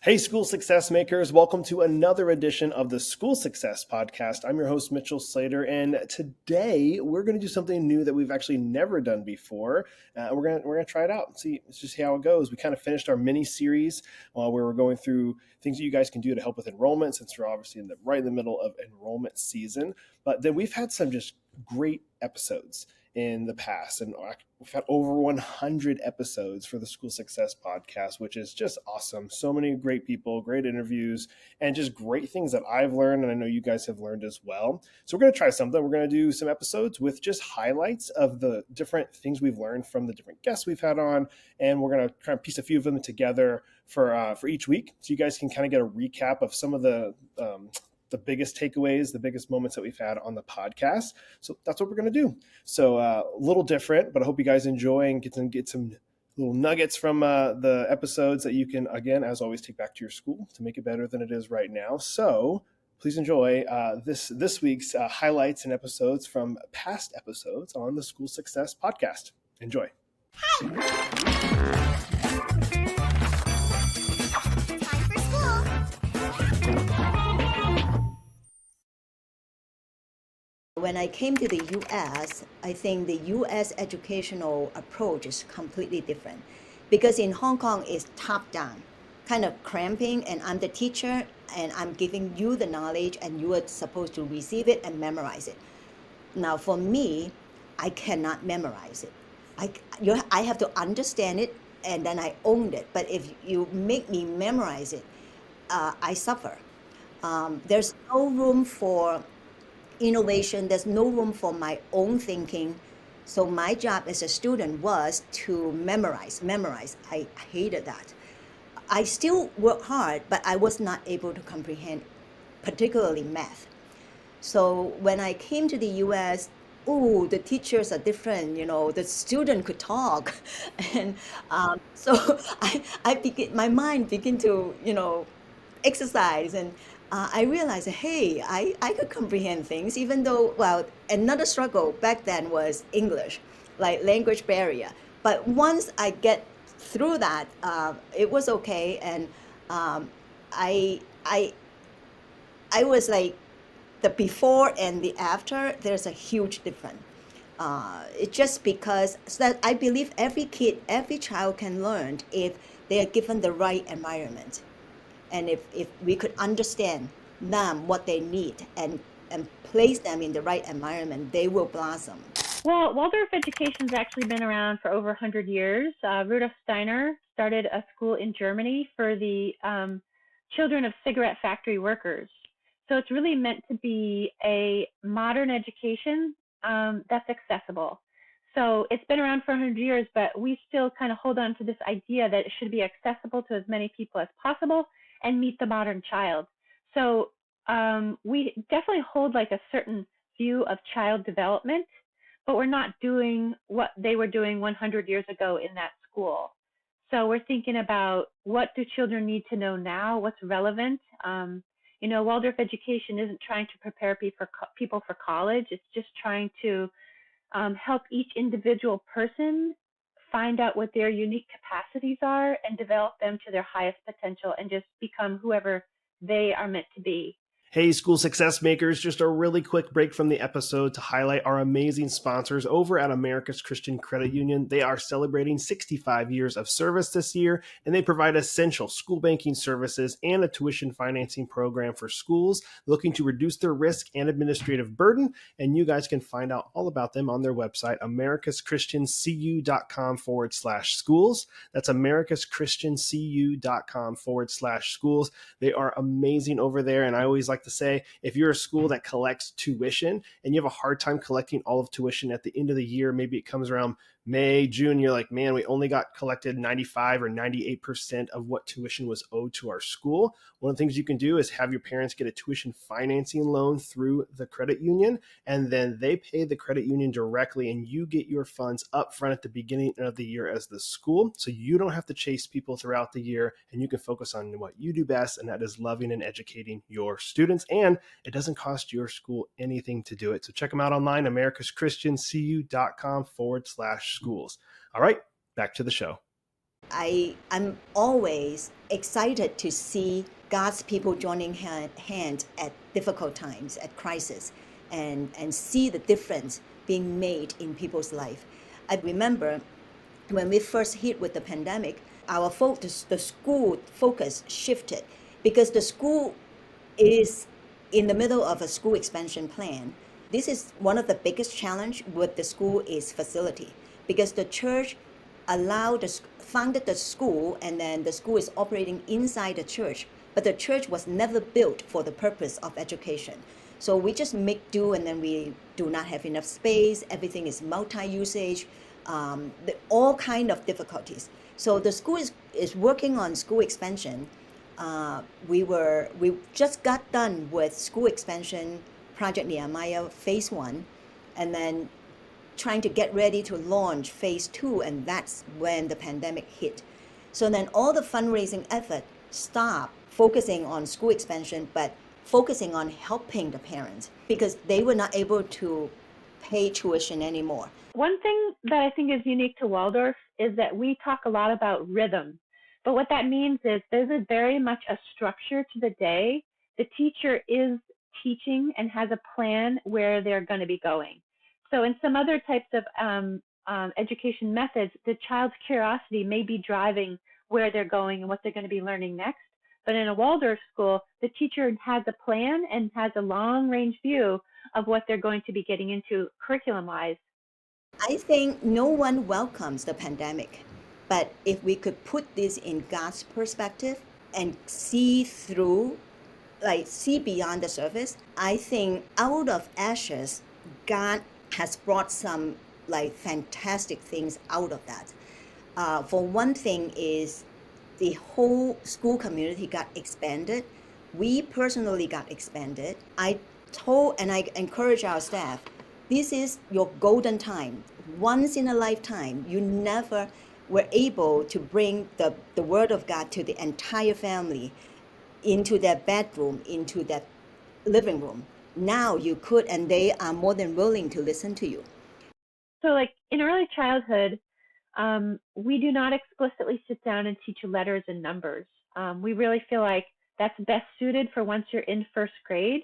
Hey, school success makers. Welcome to another edition of the School Success Podcast. I'm your host, Mitchell Slater, and today we're going to do something new that we've actually never done before. We're gonna try it out and see how it goes. We kind of finished our mini series where we're going through things that you guys can do to help with enrollment, since we're obviously right in the middle of enrollment season. But then we've had some just great episodes in the past, and we've had over 100 episodes for the School Success Podcast, which is just awesome. So many great people, great interviews, and just great things that I've learned, and I know you guys have learned as well. So we're going to try something. We're going to do some episodes with just highlights of the different things we've learned from the different guests we've had on, and we're going to try and piece a few of them together for each week, so you guys can kind of get a recap of some of the biggest takeaways, the biggest moments that we've had on the podcast. So that's what we're going to do. So a little different, but I hope you guys enjoy and get some little nuggets from the episodes that you can, again, as always, take back to your school to make it better than it is right now. So please enjoy this week's highlights and episodes from past episodes on the School Success Podcast. Enjoy. When I came to the U.S., I think the U.S. educational approach is completely different, because in Hong Kong it's top-down, kind of cramping, and I'm the teacher and I'm giving you the knowledge and you are supposed to receive it and memorize it. Now for me, I cannot memorize it. I have to understand it and then I own it. But if you make me memorize it, I suffer. There's no room for innovation. There's no room for my own thinking. So my job as a student was to memorize. I hated that. I still work hard, but I was not able to comprehend, particularly math. So when I came to the US, the teachers are different, the student could talk. And so my mind began to, exercise, and I realized, hey, I could comprehend things, even though, another struggle back then was English, like language barrier. But once I get through that, it was okay. And I was like, the before and the after, there's a huge difference. It's just because that I believe every child can learn if they are given the right environment. And if we could understand them, what they need, and place them in the right environment, they will blossom. Well, Waldorf education's actually been around for over 100 years. Rudolf Steiner started a school in Germany for the children of cigarette factory workers. So it's really meant to be a modern education that's accessible. So it's been around for 100 years, but we still kind of hold on to this idea that it should be accessible to as many people as possible and meet the modern child. So we definitely hold like a certain view of child development, but we're not doing what they were doing 100 years ago in that school. So we're thinking about, what do children need to know now? What's relevant? Waldorf education isn't trying to prepare people for college. It's just trying to help each individual person find out what their unique capacities are and develop them to their highest potential and just become whoever they are meant to be. Hey, school success makers, just a really quick break from the episode to highlight our amazing sponsors over at America's Christian Credit Union. They are celebrating 65 years of service this year, and they provide essential school banking services and a tuition financing program for schools looking to reduce their risk and administrative burden. And you guys can find out all about them on their website, americaschristiancu.com/schools. That's americaschristiancu.com/schools. They are amazing over there, and I always like to say, if you're a school that collects tuition and you have a hard time collecting all of tuition at the end of the year, maybe it comes around May, June, you're like, man, we only got collected 95 or 98% of what tuition was owed to our school. One of the things you can do is have your parents get a tuition financing loan through the credit union, and then they pay the credit union directly, and you get your funds up front at the beginning of the year as the school. So you don't have to chase people throughout the year, and you can focus on what you do best, and that is loving and educating your students. And it doesn't cost your school anything to do it. So check them out online, americaschristiancu.com/schools. All right, back to the show. I'm always excited to see God's people joining hands at difficult times, at crisis, and see the difference being made in people's life. I remember when we first hit with the pandemic, the school focus shifted because the school is in the middle of a school expansion plan. This is one of the biggest challenge with the school is facility because the church founded the school, and then the school is operating inside the church, but the church was never built for the purpose of education. So we just make do, and then we do not have enough space. Everything is multi-usage, all kind of difficulties. So the school is working on school expansion. We just got done with school expansion project Nehemiah phase 1, and then trying to get ready to launch phase 2, and that's when the pandemic hit. So then all the fundraising effort stopped focusing on school expansion, but focusing on helping the parents because they were not able to pay tuition anymore. One thing that I think is unique to Waldorf is that we talk a lot about rhythm. But what that means is there's very much a structure to the day. The teacher is teaching and has a plan where they're going to be going. So in some other types of education methods, the child's curiosity may be driving where they're going and what they're going to be learning next. But in a Waldorf school, the teacher has a plan and has a long-range view of what they're going to be getting into curriculum-wise. I think no one welcomes the pandemic, but if we could put this in God's perspective and see through, like see beyond the surface, I think out of ashes, God has brought some like fantastic things out of that. For one thing is the whole school community got expanded. We personally got expanded. I encourage our staff, this is your golden time. Once in a lifetime, you never were able to bring the word of God to the entire family into their bedroom, into their living room. Now you could, and they are more than willing to listen to you. So like in early childhood, we do not explicitly sit down and teach letters and numbers. We really feel like that's best suited for once you're in first grade.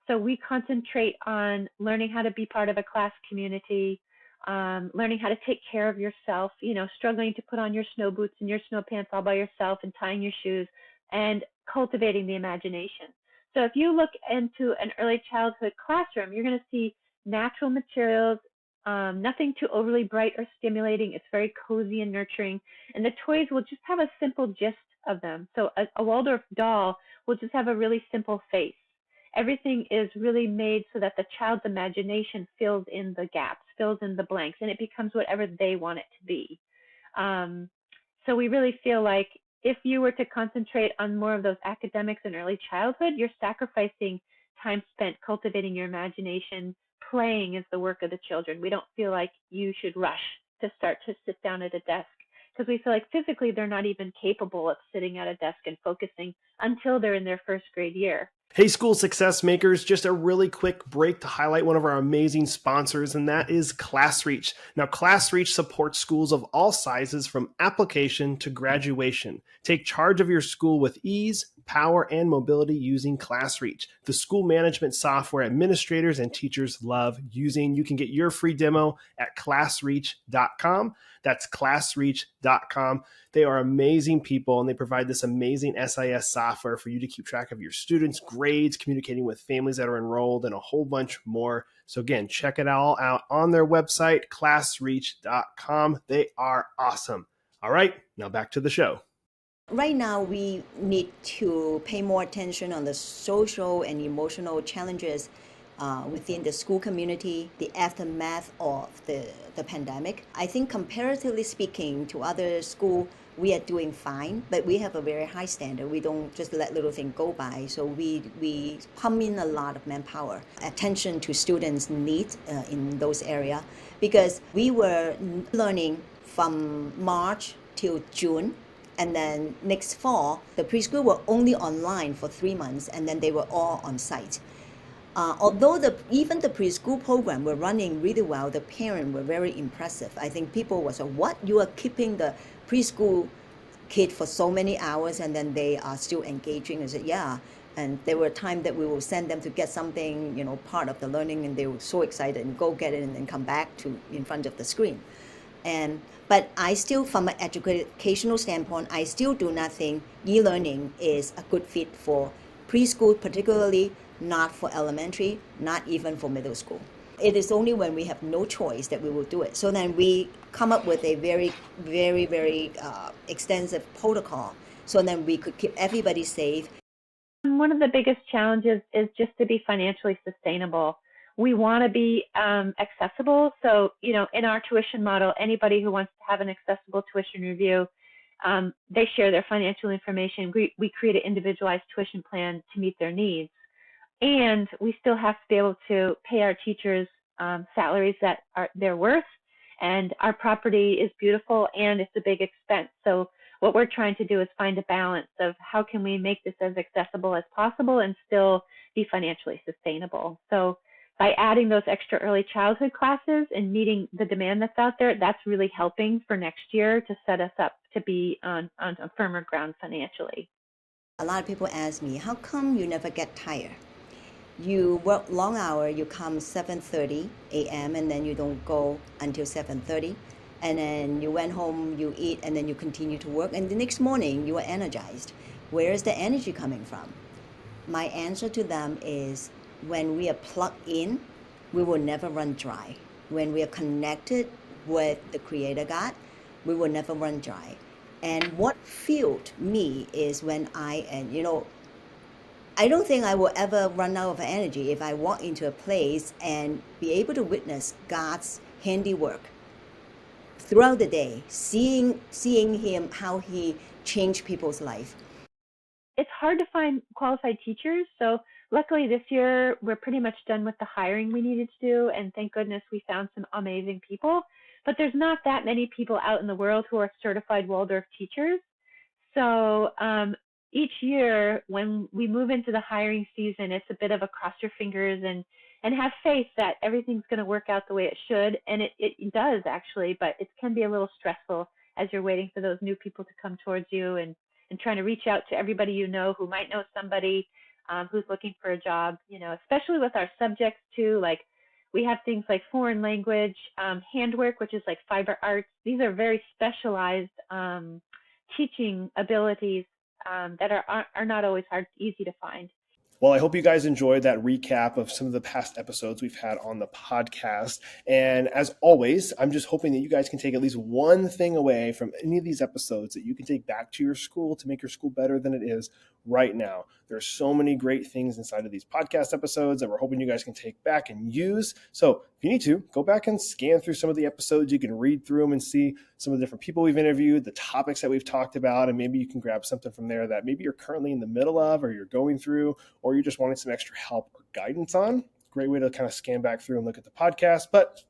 So we concentrate on learning how to be part of a class community, learning how to take care of yourself, struggling to put on your snow boots and your snow pants all by yourself and tying your shoes, and cultivating the imagination. So if you look into an early childhood classroom, you're going to see natural materials, nothing too overly bright or stimulating. It's very cozy and nurturing. And the toys will just have a simple gist of them. So a Waldorf doll will just have a really simple face. Everything is really made so that the child's imagination fills in the gaps, fills in the blanks, and it becomes whatever they want it to be. So we really feel like if you were to concentrate on more of those academics in early childhood, you're sacrificing time spent cultivating your imagination. Playing is the work of the children. We don't feel like you should rush to start to sit down at a desk because we feel like physically they're not even capable of sitting at a desk and focusing until they're in their first grade year. Hey, school success makers, just a really quick break to highlight one of our amazing sponsors, and that is ClassReach. Now, ClassReach supports schools of all sizes from application to graduation. Take charge of your school with ease, power, and mobility using ClassReach, the school management software administrators and teachers love using. You can get your free demo at classreach.com. That's classreach.com. They are amazing people, and they provide this amazing SIS software for you to keep track of your students' grades, communicating with families that are enrolled, and a whole bunch more. So again, check it all out on their website, classreach.com. They are awesome. All right, now back to the show. Right now, we need to pay more attention on the social and emotional challenges within the school community, the aftermath of the pandemic. I think comparatively speaking to other schools, we are doing fine, but we have a very high standard. We don't just let little things go by. So we pump in a lot of manpower, attention to students' needs in those areas, because we were learning from March till June. And then next fall, the preschool were only online for 3 months, and then they were all on site. Although even the preschool program were running really well, the parents were very impressive. I think people was, what, you are keeping the preschool kid for so many hours and then they are still engaging. I said, yeah. And there were times that we will send them to get something, part of the learning, and they were so excited and go get it and then come back to in front of the screen. But I still, from an educational standpoint, I still do not think e-learning is a good fit for preschool, particularly not for elementary, not even for middle school. It is only when we have no choice that we will do it. So then we come up with a very, very, very extensive protocol so then we could keep everybody safe. One of the biggest challenges is just to be financially sustainable. We want to be accessible. So, in our tuition model, anybody who wants to have an accessible tuition review, they share their financial information. We create an individualized tuition plan to meet their needs. And we still have to be able to pay our teachers salaries that are their worth. And our property is beautiful and it's a big expense. So what we're trying to do is find a balance of how can we make this as accessible as possible and still be financially sustainable. So by adding those extra early childhood classes and meeting the demand that's out there, that's really helping for next year to set us up to be on a firmer ground financially. A lot of people ask me, how come you never get tired? You work long hour, you come 7:30 a.m. and then you don't go until 7:30. And then you went home, you eat, and then you continue to work. And the next morning, you are energized. Where is the energy coming from? My answer to them is, when we are plugged in, we will never run dry. When we are connected with the Creator God, we will never run dry. And what fueled me is when I don't think I will ever run out of energy if I walk into a place and be able to witness God's handiwork throughout the day, seeing Him, how He changed people's life. It's hard to find qualified teachers. So luckily this year, we're pretty much done with the hiring we needed to do. And thank goodness we found some amazing people. But there's not that many people out in the world who are certified Waldorf teachers. So each year when we move into the hiring season, it's a bit of a cross your fingers and have faith that everything's going to work out the way it should. And it does actually, but it can be a little stressful as you're waiting for those new people to come towards you and trying to reach out to everybody who might know somebody who's looking for a job, especially with our subjects too. Like we have things like foreign language, handwork, which is like fiber arts. These are very specialized teaching abilities that are not always easy to find. Well, I hope you guys enjoyed that recap of some of the past episodes we've had on the podcast. And as always, I'm just hoping that you guys can take at least one thing away from any of these episodes that you can take back to your school to make your school better than it is right now. There are so many great things inside of these podcast episodes that we're hoping you guys can take back and use. So if you need to, go back and scan through some of the episodes. You can read through them and see some of the different people we've interviewed, the topics that we've talked about, and maybe you can grab something from there that maybe you're currently in the middle of, or you're going through, or you just wanted some extra help or guidance on. Great way to kind of scan back through and look at the podcast. But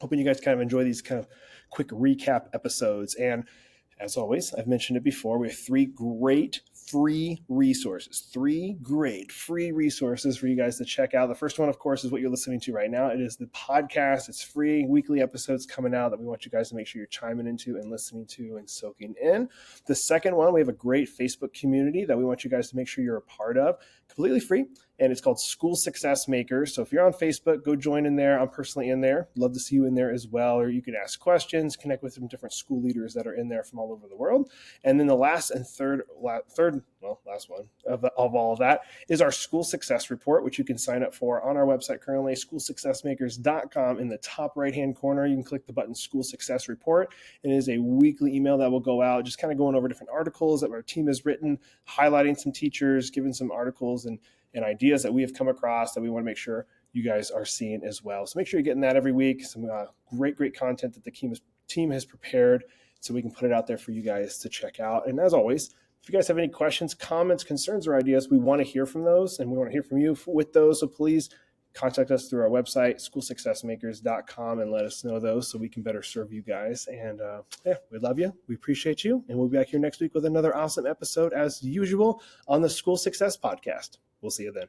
hoping you guys kind of enjoy these kind of quick recap episodes. And as always, I've mentioned it before, we have three great free resources for you guys to check out. The first one, of course, is what you're listening to right now. It is the podcast. It's free, weekly episodes coming out that we want you guys to make sure you're chiming into and listening to and soaking in. The second one, we have a great Facebook community that we want you guys to make sure you're a part of, completely free. And it's called School Success Makers. So if you're on Facebook, go join in there. I'm personally in there. Love to see you in there as well. Or you can ask questions, connect with some different school leaders that are in there from all over the world. And then the last one of all of that is our School Success Report, which you can sign up for on our website currently, schoolsuccessmakers.com. In the top right-hand corner, you can click the button School Success Report. It is a weekly email that will go out, just kind of going over different articles that our team has written, highlighting some teachers, giving some articles and ideas that we have come across that we want to make sure you guys are seeing as well. So make sure you're getting that every week. Some great content that the team has prepared so we can put it out there for you guys to check out. And as always, if you guys have any questions, comments, concerns, or ideas, we want to hear from those, and we want to hear from you with those. So please contact us through our website, schoolsuccessmakers.com, and let us know those so we can better serve you guys. And we love you. We appreciate you. And we'll be back here next week with another awesome episode as usual on the School Success Podcast. We'll see you then.